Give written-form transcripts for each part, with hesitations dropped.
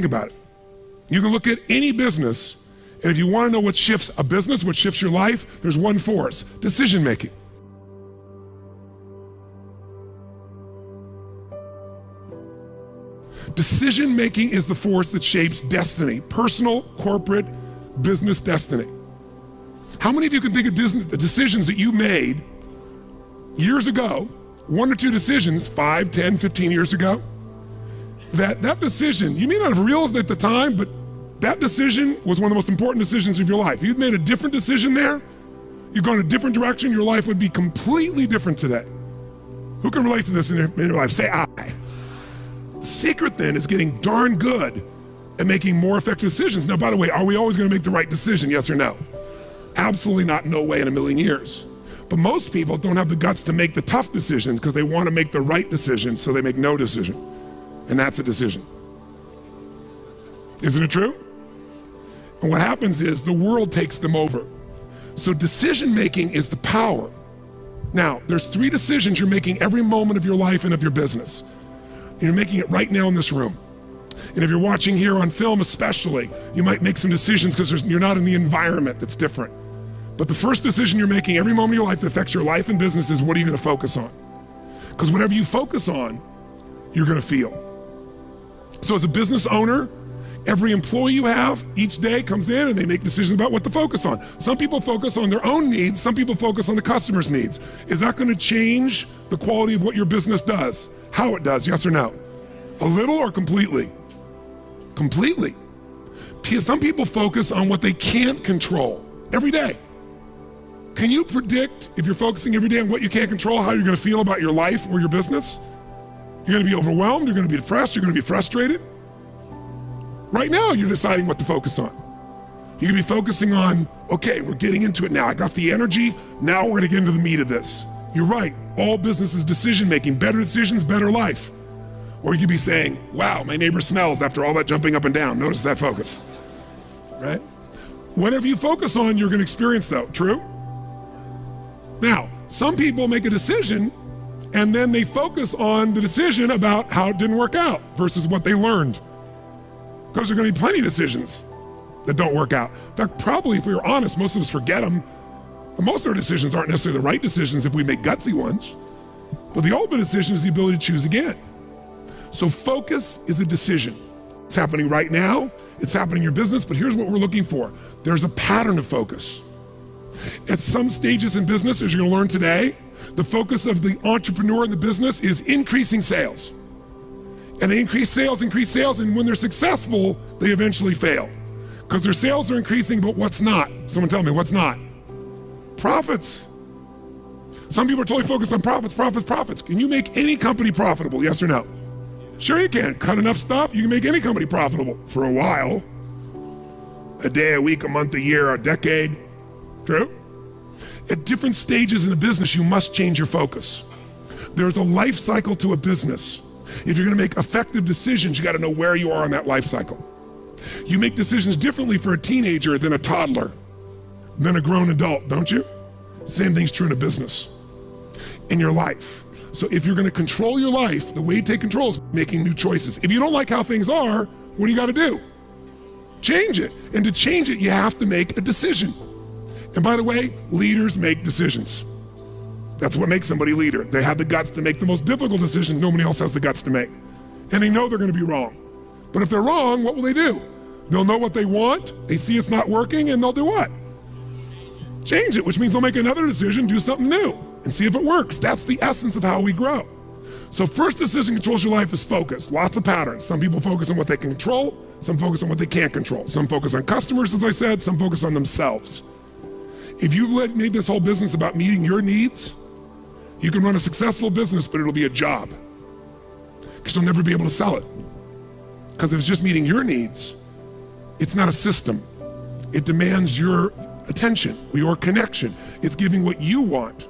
Think about it. You can look at any business, and if you want to know what shifts a business, what shifts your life, there's one force: decision making. Decision making is the force that shapes destiny, personal, corporate, business destiny. How many of you can think of decisions that you made years ago, 1 or 2 decisions, 5, 10, 15 years ago, that decision, you may not have realized it at the time, but that decision was one of the most important decisions of your life. If you'd made a different decision there, you've gone a different direction, your life would be completely different today. Who can relate to this in your life? Say I. The secret then is getting darn good at making more effective decisions. Now, by the way, are we always gonna make the right decision, yes or no? Absolutely not, no way in a million years. But most people don't have the guts to make the tough decisions because they want to make the right decision, so they make no decision. And that's a decision. Isn't it true? And what happens is the world takes them over. So decision making is the power. Now, there's 3 decisions you're making every moment of your life and of your business. And you're making it right now in this room. And if you're watching here on film especially, you might make some decisions because you're not in the environment that's different. But the first decision you're making every moment of your life that affects your life and business is, what are you gonna focus on? Because whatever you focus on, you're gonna feel. So as a business owner, every employee you have each day comes in and they make decisions about what to focus on. Some people focus on their own needs, some people focus on the customer's needs. Is that gonna change the quality of what your business does? How it does, yes or no? A little or completely? Completely. Some people focus on what they can't control every day. Can you predict, if you're focusing every day on what you can't control, how you're gonna feel about your life or your business? You're gonna be overwhelmed, you're gonna be depressed, you're gonna be frustrated. Right now, you're deciding what to focus on. You're gonna be focusing on, okay, we're getting into it now. I got the energy, now we're gonna get into the meat of this. You're right, all business is decision making, better decisions, better life. Or you could be saying, wow, my neighbor smells after all that jumping up and down. Notice that focus, right? Whatever you focus on, you're gonna experience though, true? Now, some people make a decision and then they focus on the decision about how it didn't work out versus what they learned. Because there are gonna be plenty of decisions that don't work out. In fact, probably if we were honest, most of us forget them. And most of our decisions aren't necessarily the right decisions if we make gutsy ones. But the ultimate decision is the ability to choose again. So focus is a decision. It's happening right now, it's happening in your business, but here's what we're looking for. There's a pattern of focus. At some stages in business, as you're gonna learn today, the focus of the entrepreneur in the business is increasing sales. And they increase sales, and when they're successful, they eventually fail. Because their sales are increasing, but what's not? Someone tell me, what's not? Profits. Some people are totally focused on profits, profits, profits. Can you make any company profitable, yes or no? Sure you can. Cut enough stuff, you can make any company profitable for a while. A day, a week, a month, a year, a decade. True? At different stages in the business, you must change your focus. There's a life cycle to a business. If you're gonna make effective decisions, you gotta know where you are on that life cycle. You make decisions differently for a teenager than a toddler, than a grown adult, don't you? Same thing's true in a business, in your life. So if you're gonna control your life, the way you take control is making new choices. If you don't like how things are, what do you gotta do? Change it. And to change it, you have to make a decision. And by the way, leaders make decisions. That's what makes somebody a leader. They have the guts to make the most difficult decision nobody else has the guts to make. And they know they're gonna be wrong. But if they're wrong, what will they do? They'll know what they want, they see it's not working, and they'll do what? Change it, which means they'll make another decision, do something new, and see if it works. That's the essence of how we grow. So first decision controls your life is focus. Lots of patterns. Some people focus on what they can control, some focus on what they can't control. Some focus on customers, as I said, some focus on themselves. If you've made this whole business about meeting your needs, you can run a successful business, but it'll be a job. Because you'll never be able to sell it. Because if it's just meeting your needs, it's not a system. It demands your attention, your connection. It's giving what you want.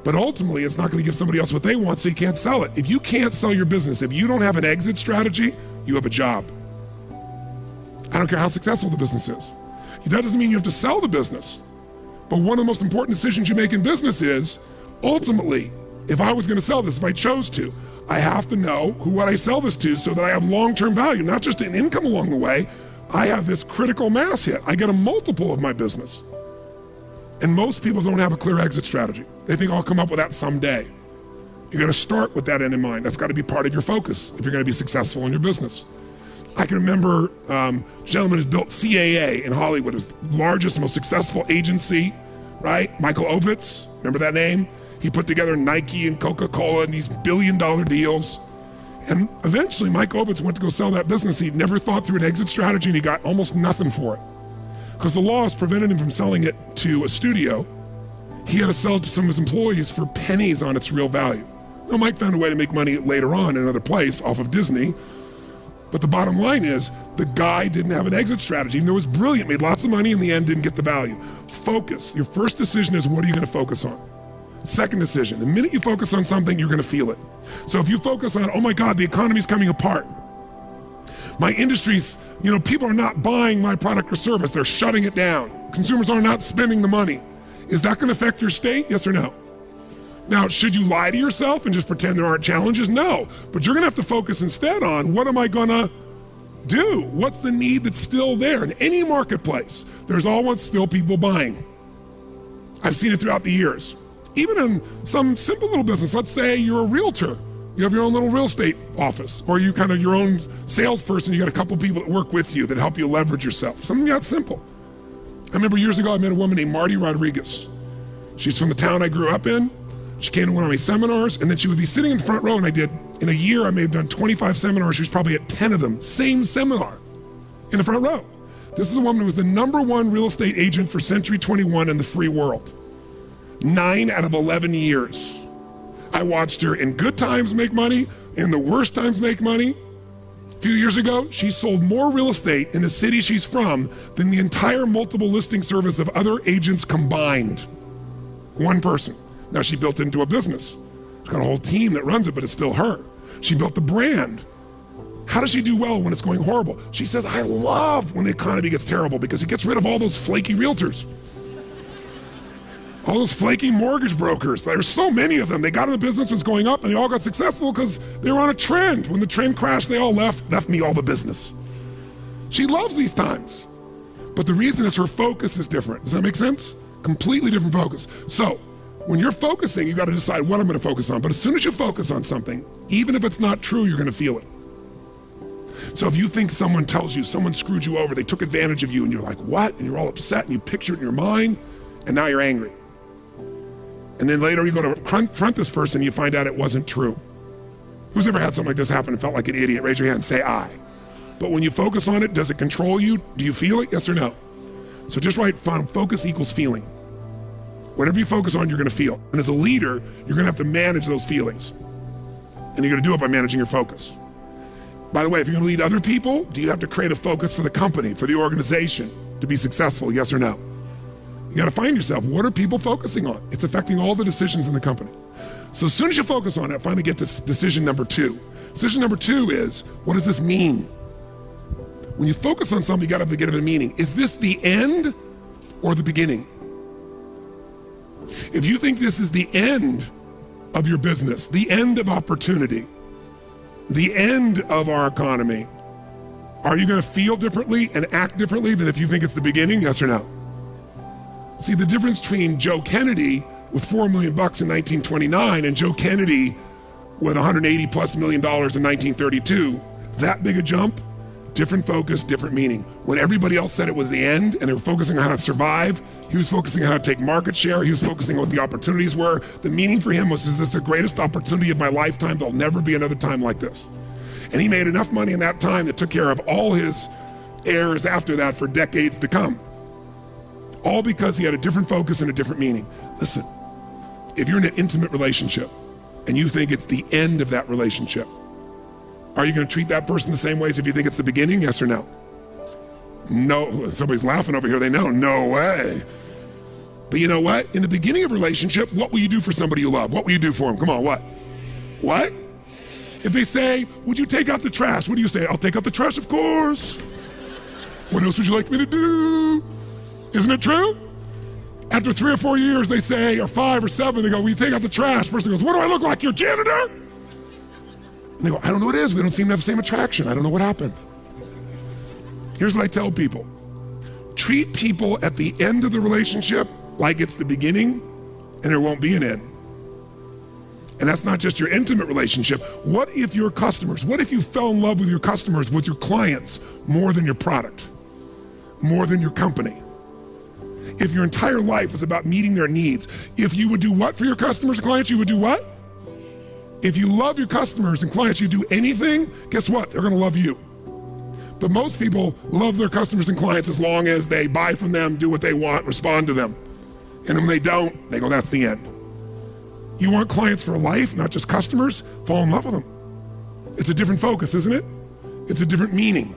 But ultimately, it's not gonna give somebody else what they want, so you can't sell it. If you can't sell your business, if you don't have an exit strategy, you have a job. I don't care how successful the business is. That doesn't mean you have to sell the business. But one of the most important decisions you make in business is, ultimately, if I was gonna sell this, if I chose to, I have to know what I sell this to so that I have long-term value, not just an income along the way. I have this critical mass hit. I get a multiple of my business. And most people don't have a clear exit strategy. They think I'll come up with that someday. You gotta start with that end in mind. That's gotta be part of your focus if you're gonna be successful in your business. I can remember a gentleman who's built CAA in Hollywood, his largest, most successful agency, right? Michael Ovitz, remember that name? He put together Nike and Coca-Cola and these billion-dollar deals. And eventually Mike Ovitz went to go sell that business. He'd never thought through an exit strategy and he got almost nothing for it. Because the laws prevented him from selling it to a studio. He had to sell it to some of his employees for pennies on its real value. Now Mike found a way to make money later on in another place off of Disney. But the bottom line is the guy didn't have an exit strategy. Even though it was brilliant, made lots of money, in the end didn't get the value. Focus. Your first decision is, what are you gonna focus on? Second decision, the minute you focus on something, you're gonna feel it. So if you focus on, oh my God, the economy's coming apart. My industry's, people are not buying my product or service, they're shutting it down. Consumers are not spending the money. Is that gonna affect your state, yes or no? Now, should you lie to yourself and just pretend there aren't challenges? No, but you're gonna have to focus instead on, what am I gonna do? What's the need that's still there? In any marketplace, there's always still people buying. I've seen it throughout the years. Even in some simple little business, let's say you're a realtor, you have your own little real estate office, or you kind of your own salesperson, you got a couple people that work with you that help you leverage yourself. Something that simple. I remember years ago, I met a woman named Marty Rodriguez. She's from the town I grew up in. She came to one of my seminars, and then she would be sitting in the front row, and in a year, I may have done 25 seminars. She was probably at 10 of them, same seminar, in the front row. This is a woman who was the #1 real estate agent for Century 21 in the free world. 9 out of 11 years. I watched her in good times make money, in the worst times make money. A few years ago, she sold more real estate in the city she's from than the entire multiple listing service of other agents combined. One person. Now she built it into a business. She's got a whole team that runs it, but it's still her. She built the brand. How does she do well when it's going horrible? She says, I love when the economy gets terrible because it gets rid of all those flaky realtors. All those flaky mortgage brokers. There's so many of them. They got in the business, was going up, and they all got successful because they were on a trend. When the trend crashed, they all left me all the business. She loves these times. But the reason is her focus is different. Does that make sense? Completely different focus. So, when you're focusing, you got to decide what I'm going to focus on. But as soon as you focus on something, even if it's not true, you're going to feel it. So if you think someone tells you, someone screwed you over, they took advantage of you, and you're like, what? And you're all upset, and you picture it in your mind, and now you're angry. And then later you go to confront this person, and you find out it wasn't true. Who's ever had something like this happen and felt like an idiot? Raise your hand and say, I. But when you focus on it, does it control you? Do you feel it? Yes or no? So just write, focus equals feeling. Whatever you focus on, you're gonna feel. And as a leader, you're gonna have to manage those feelings. And you're gonna do it by managing your focus. By the way, if you're gonna lead other people, do you have to create a focus for the company, for the organization to be successful, yes or no? You gotta find yourself, what are people focusing on? It's affecting all the decisions in the company. So as soon as you focus on it, finally get to decision number 2. Decision number 2 is, what does this mean? When you focus on something, you gotta give it a meaning. Is this the end or the beginning? If you think this is the end of your business, the end of opportunity, the end of our economy, are you gonna feel differently and act differently than if you think it's the beginning, yes or no? See, the difference between Joe Kennedy with $4 million in 1929 and Joe Kennedy with $180+ million in 1932, that big a jump, different focus, different meaning. When everybody else said it was the end and they were focusing on how to survive, he was focusing on how to take market share, he was focusing on what the opportunities were. The meaning for him was, is this the greatest opportunity of my lifetime? There'll never be another time like this. And he made enough money in that time that took care of all his heirs after that for decades to come. All because he had a different focus and a different meaning. Listen, if you're in an intimate relationship and you think it's the end of that relationship, are you gonna treat that person the same way as if you think it's the beginning, yes or no? No, somebody's laughing over here, they know, no way. But you know what? In the beginning of a relationship, what will you do for somebody you love? What will you do for them? Come on, what? What? If they say, would you take out the trash? What do you say? I'll take out the trash, of course. What else would you like me to do? Isn't it true? After 3 or 4 years, they say, or 5 or 7, they go, will you take out the trash? Person goes, what do I look like, your janitor? And they go, I don't know what it is. We don't seem to have the same attraction. I don't know what happened. Here's what I tell people. Treat people at the end of the relationship like it's the beginning and there won't be an end. And that's not just your intimate relationship. What if your customers, what if you fell in love with your customers, with your clients, more than your product, more than your company? If your entire life was about meeting their needs, if you would do what for your customers and clients, you would do what? If you love your customers and clients, you do anything, guess what? They're gonna love you. But most people love their customers and clients as long as they buy from them, do what they want, respond to them. And when they don't, they go, that's the end. You want clients for life, not just customers? Fall in love with them. It's a different focus, isn't it? It's a different meaning.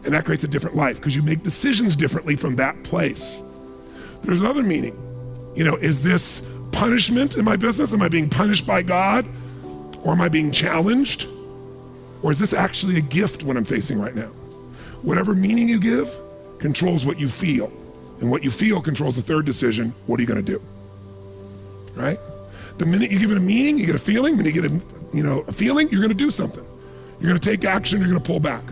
And that creates a different life because you make decisions differently from that place. There's another meaning. Is this punishment in my business? Am I being punished by God? Or am I being challenged? Or is this actually a gift what I'm facing right now? Whatever meaning you give controls what you feel. And what you feel controls the third decision. What are you going to do? Right? The minute you give it a meaning, you get a feeling. When you get a feeling, you're going to do something. You're going to take action. You're going to pull back.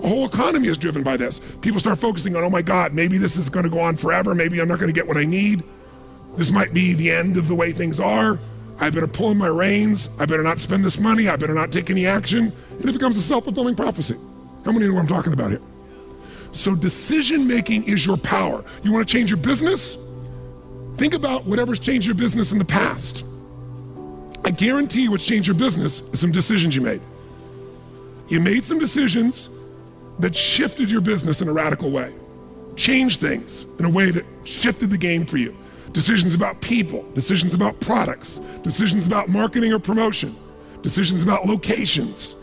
A whole economy is driven by this. People start focusing on, oh my God, maybe this is going to go on forever. Maybe I'm not going to get what I need. This might be the end of the way things are. I better pull in my reins. I better not spend this money. I better not take any action. And it becomes a self-fulfilling prophecy. How many know what I'm talking about here? So decision-making is your power. You want to change your business? Think about whatever's changed your business in the past. I guarantee you what's changed your business is some decisions you made. You made some decisions that shifted your business in a radical way, changed things in a way that shifted the game for you. Decisions about people, decisions about products, decisions about marketing or promotion, decisions about locations,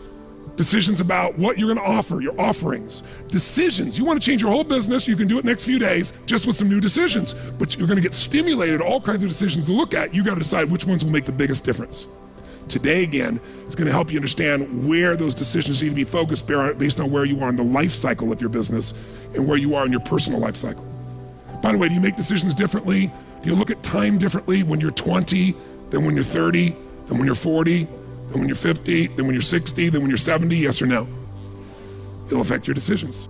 decisions about what you're going to offer, your offerings, decisions. You want to change your whole business, you can do it next few days just with some new decisions, but you're going to get stimulated, all kinds of decisions to look at. You got to decide which ones will make the biggest difference. Today, again, is going to help you understand where those decisions need to be focused based on where you are in the life cycle of your business and where you are in your personal life cycle. By the way, do you make decisions differently? Do you look at time differently when you're 20 than when you're 30, than when you're 40, than when you're 50, than when you're 60, than when you're 70, yes or no? It'll affect your decisions.